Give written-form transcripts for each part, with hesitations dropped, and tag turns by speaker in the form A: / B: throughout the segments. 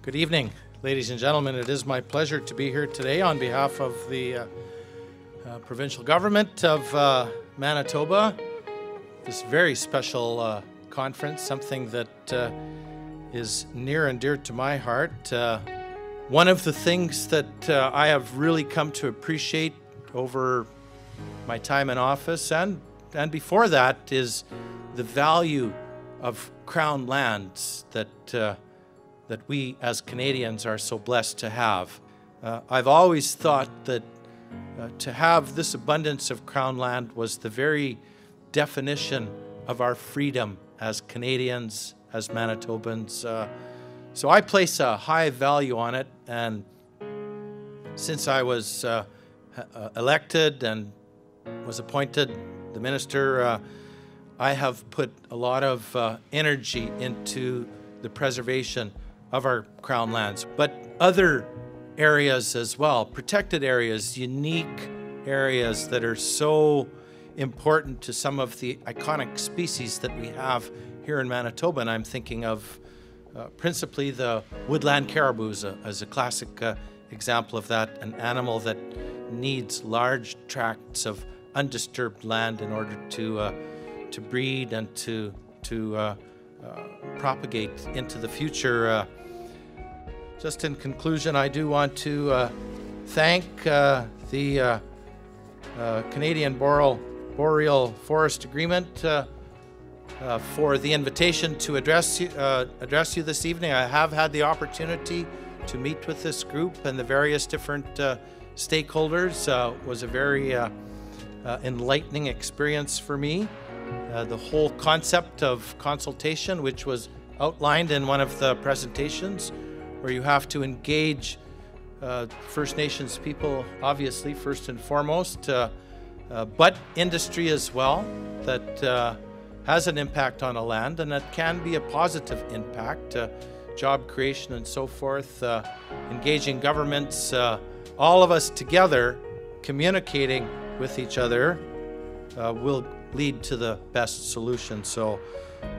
A: Good evening, ladies and gentlemen. It is my pleasure to be here today on behalf of the provincial government of Manitoba. This very special conference, something that is near and dear to my heart. One of the things that I have really come to appreciate over my time in office and before that is the value of Crown lands that we as Canadians are so blessed to have. I've always thought that to have this abundance of Crown land was the very definition of our freedom as Canadians, as Manitobans. So I place a high value on it, and since I was elected and was appointed the minister, I have put a lot of energy into the preservation of our Crown lands, but other areas as well, protected areas, unique areas that are so important to some of the iconic species that we have here in Manitoba. And I'm thinking of principally the woodland caribou as a classic example of that, an animal that needs large tracts of undisturbed land in order to breed and to propagate into the future. Just in conclusion, I do want to thank the Canadian Boreal Forest Agreement for the invitation to address you this evening. I have had the opportunity to meet with this group and the various different stakeholders. It was a very enlightening experience for me. The whole concept of consultation, which was outlined in one of the presentations, where you have to engage First Nations people, obviously, first and foremost, but industry as well, that has an impact on a land, and that can be a positive impact, job creation and so forth, engaging governments, all of us together, communicating with each other, will lead to the best solution. So,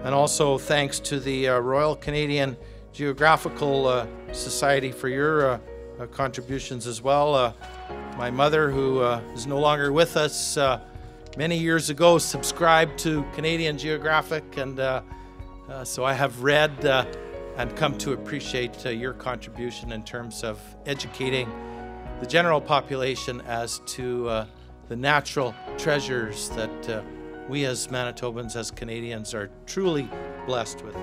A: and also thanks to the Royal Canadian Geographical Society for your contributions as well. My mother, who is no longer with us, many years ago subscribed to Canadian Geographic, and so I have read and come to appreciate your contribution in terms of educating the general population as to the natural treasures that we as Manitobans, as Canadians, are truly blessed with.